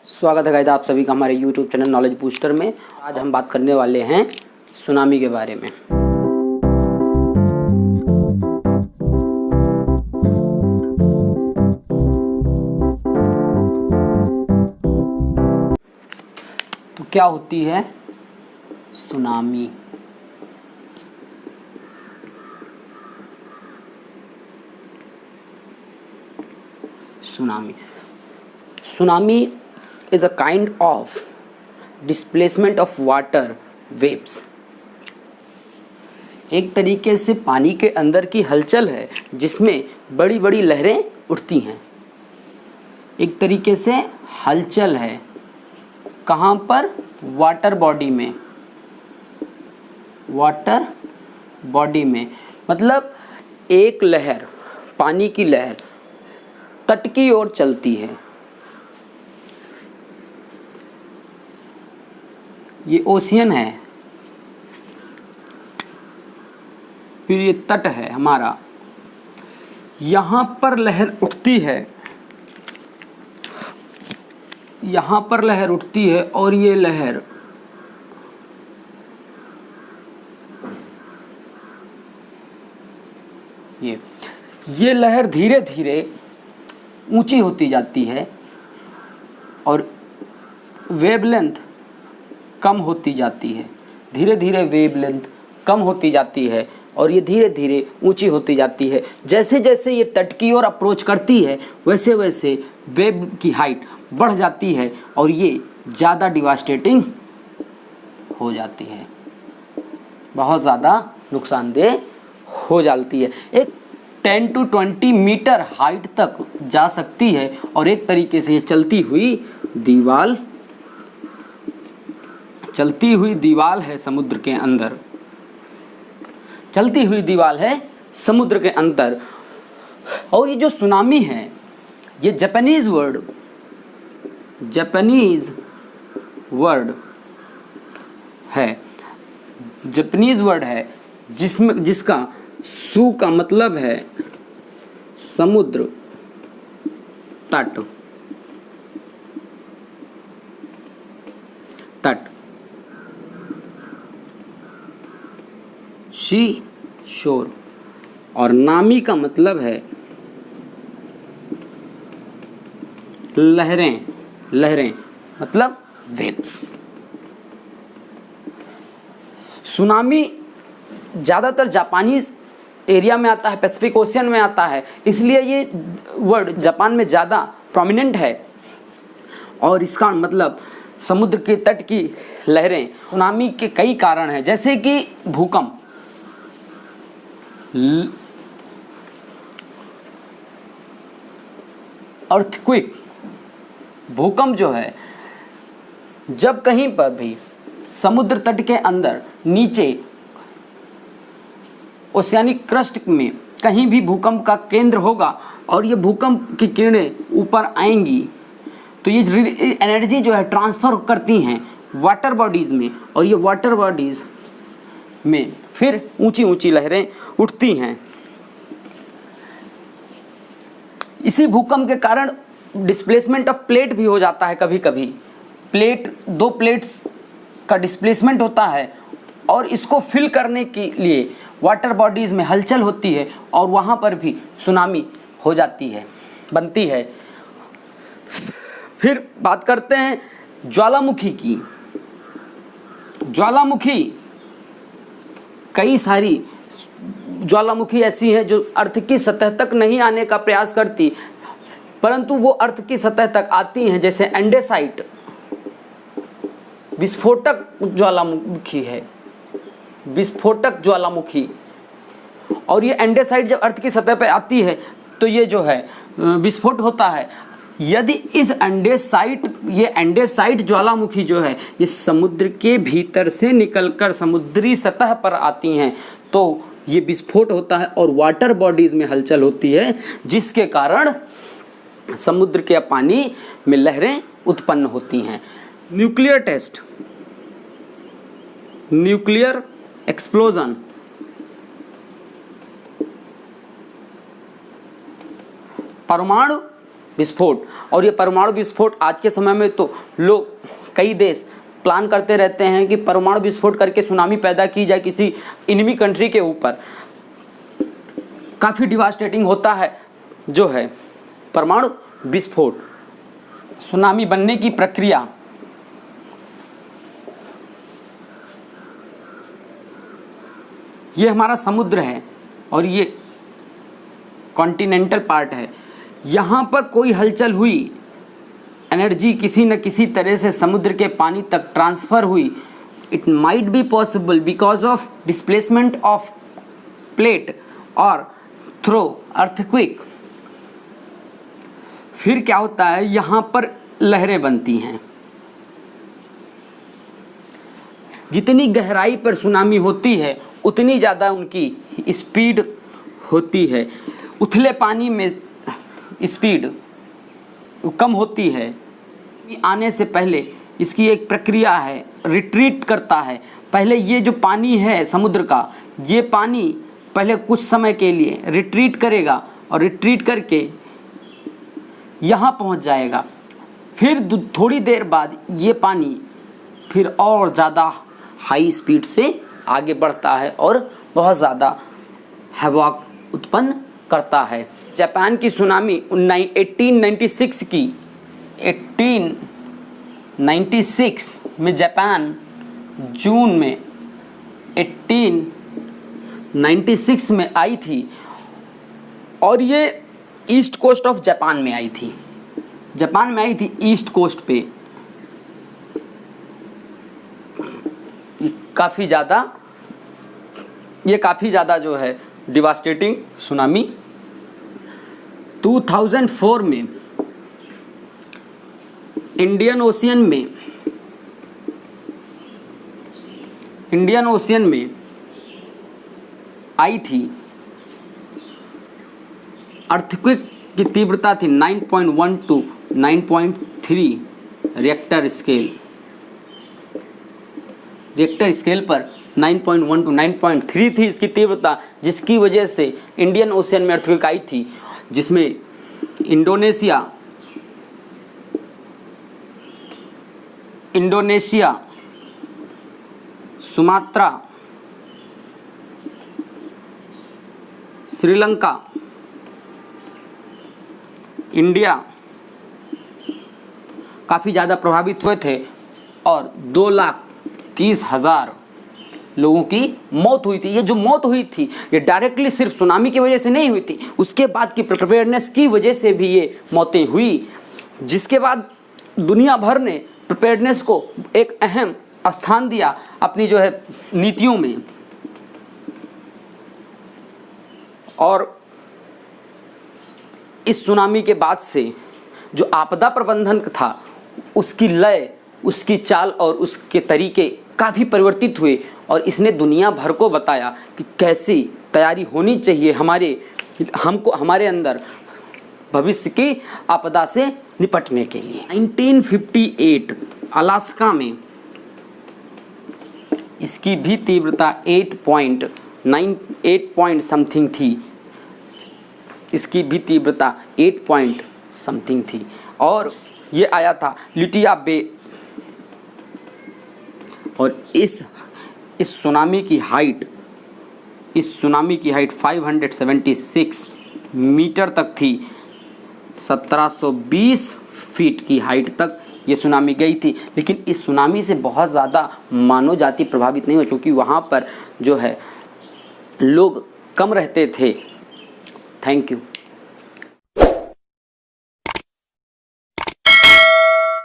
स्वागत है गाइस आप सभी का हमारे YouTube चैनल नॉलेज बूस्टर में। आज हम बात करने वाले हैं सुनामी के बारे में। तो क्या होती है tsunami? Tsunami is a kind of displacement of water waves। एक तरीके से पानी के अंदर की हलचल है जिसमें बड़ी बड़ी लहरें उठती हैं। एक तरीके से हलचल है कहाँ पर? वाटर बॉडी में। वाटर बॉडी में मतलब एक लहर, पानी की लहर तट की ओर चलती है। ये ओशियन है, फिर ये तट है हमारा। यहाँ पर लहर उठती है, यहाँ पर लहर उठती है और ये लहर ये लहर धीरे धीरे ऊंची होती जाती है और वेवलेंथ कम होती जाती है। धीरे धीरे वेवलेंथ कम होती जाती है और ये धीरे धीरे ऊंची होती जाती है। जैसे जैसे ये तट की ओर अप्रोच करती है वैसे वैसे वेव की हाइट बढ़ जाती है और ये ज़्यादा डिवास्टेटिंग हो जाती है, बहुत ज़्यादा नुकसानदेह हो जाती है। एक 10 to 20 मीटर हाइट तक जा सकती है और एक तरीके से ये चलती हुई दीवाल है समुद्र के अंदर। चलती हुई दीवाल है समुद्र के अंदर। और ये जो सुनामी है ये जापानीज वर्ड है जिसका सु का मतलब है समुद्र तट। सी शोर और नामी का मतलब है लहरें मतलब वेव्स। सुनामी ज़्यादातर जापानीज एरिया में आता है, पैसिफिक ओशियन में आता है, इसलिए ये वर्ड जापान में ज़्यादा प्रोमिनेंट है। और इसका मतलब समुद्र के तट की लहरें। सुनामी के कई कारण हैं, जैसे कि भूकंप, अर्थक्वेक। भूकंप जो है, जब कहीं पर भी समुद्र तट के अंदर नीचे ओशियानिक क्रस्ट में कहीं भी भूकंप का केंद्र होगा और ये भूकंप की किरणें ऊपर आएंगी तो ये एनर्जी जो है ट्रांसफ़र करती हैं वाटर बॉडीज़ में और ये वाटर बॉडीज़ में फिर ऊंची ऊंची लहरें उठती हैं। इसी भूकंप के कारण डिस्प्लेसमेंट ऑफ प्लेट भी हो जाता है। कभी कभी दो प्लेट्स का डिस्प्लेसमेंट होता है और इसको फिल करने के लिए वाटर बॉडीज़ में हलचल होती है और वहाँ पर भी सुनामी हो जाती है, बनती है। फिर बात करते हैं ज्वालामुखी की। ज्वालामुखी, कई सारी ज्वालामुखी ऐसी हैं जो अर्थ की सतह तक नहीं आने का प्रयास करती, परंतु वो अर्थ की सतह तक आती हैं। जैसे एंडेसाइट विस्फोटक ज्वालामुखी है, विस्फोटक ज्वालामुखी। और ये एंडेसाइट जब अर्थ की सतह पर आती है तो ये जो है विस्फोट होता है। यदि इस एंडेसाइट ज्वालामुखी जो है ये समुद्र के भीतर से निकलकर समुद्री सतह पर आती हैं तो ये विस्फोट होता है और वाटर बॉडीज में हलचल होती है, जिसके कारण समुद्र के पानी में लहरें उत्पन्न होती हैं। न्यूक्लियर टेस्ट, न्यूक्लियर एक्सप्लोजन, परमाणु विस्फोट। और ये परमाणु विस्फोट आज के समय में तो लोग, कई देश प्लान करते रहते हैं कि परमाणु विस्फोट करके सुनामी पैदा की जाए किसी इनमी कंट्री के ऊपर। काफ़ी डिवास्टेटिंग होता है जो है परमाणु विस्फोट। सुनामी बनने की प्रक्रिया, ये हमारा समुद्र है और ये कॉन्टिनेंटल पार्ट है। यहाँ पर कोई हलचल हुई, एनर्जी किसी न किसी तरह से समुद्र के पानी तक ट्रांसफ़र हुई। It might be possible because of displacement of plate और थ्रो अर्थक्वेक। फिर क्या होता है, यहाँ पर लहरें बनती हैं। जितनी गहराई पर सुनामी होती है उतनी ज़्यादा उनकी स्पीड होती है। उथले पानी में स्पीड कम होती है। आने से पहले इसकी एक प्रक्रिया है, रिट्रीट करता है। पहले ये जो पानी है समुद्र का, ये पानी पहले कुछ समय के लिए रिट्रीट करेगा और रिट्रीट करके यहाँ पहुँच जाएगा। फिर थोड़ी देर बाद ये पानी फिर और ज़्यादा हाई स्पीड से आगे बढ़ता है और बहुत ज़्यादा हैवॉक उत्पन्न करता है। जापान की सुनामी 1896 में जापान जून में 1896 में आई थी और ये ईस्ट कोस्ट ऑफ जापान में आई थी। जापान में आई थी ईस्ट कोस्ट पे। ये काफ़ी ज़्यादा जो है डिवास्टेटिंग सुनामी। 2004 में इंडियन ओशियन में आई थी। अर्थक्वेक की तीव्रता थी 9.1 to 9.3 रिएक्टर स्केल पर 9.1 to 9.3 थी इसकी तीव्रता, जिसकी वजह से इंडियन ओशियन में अर्थक्वेक आई थी, जिसमें इंडोनेशिया, सुमात्रा, श्रीलंका, इंडिया काफ़ी ज़्यादा प्रभावित हुए थे और 2,30,000 लोगों की मौत हुई थी। ये जो मौत हुई थी ये डायरेक्टली सिर्फ सुनामी की वजह से नहीं हुई थी, उसके बाद की प्रिपेयर्डनेस की वजह से भी ये मौतें हुई, जिसके बाद दुनिया भर ने प्रिपेयर्डनेस को एक अहम स्थान दिया अपनी जो है नीतियों में। और इस सुनामी के बाद से जो आपदा प्रबंधन था उसकी लय, उसकी चाल और उसके तरीके काफ़ी परिवर्तित हुए और इसने दुनिया भर को बताया कि कैसी तैयारी होनी चाहिए हमारे अंदर भविष्य की आपदा से निपटने के लिए। 1958 अलास्का में इसकी भी तीव्रता 8 पॉइंट समथिंग थी। इसकी भी तीव्रता 8 पॉइंट समथिंग थी और ये आया था लुटिया बे। और इस सुनामी की हाइट 576 मीटर तक थी। 1720 फीट की हाइट तक ये सुनामी गई थी। लेकिन इस सुनामी से बहुत ज़्यादा मानव जाति प्रभावित नहीं हुई, क्योंकि वहाँ पर जो है लोग कम रहते थे। Thank you.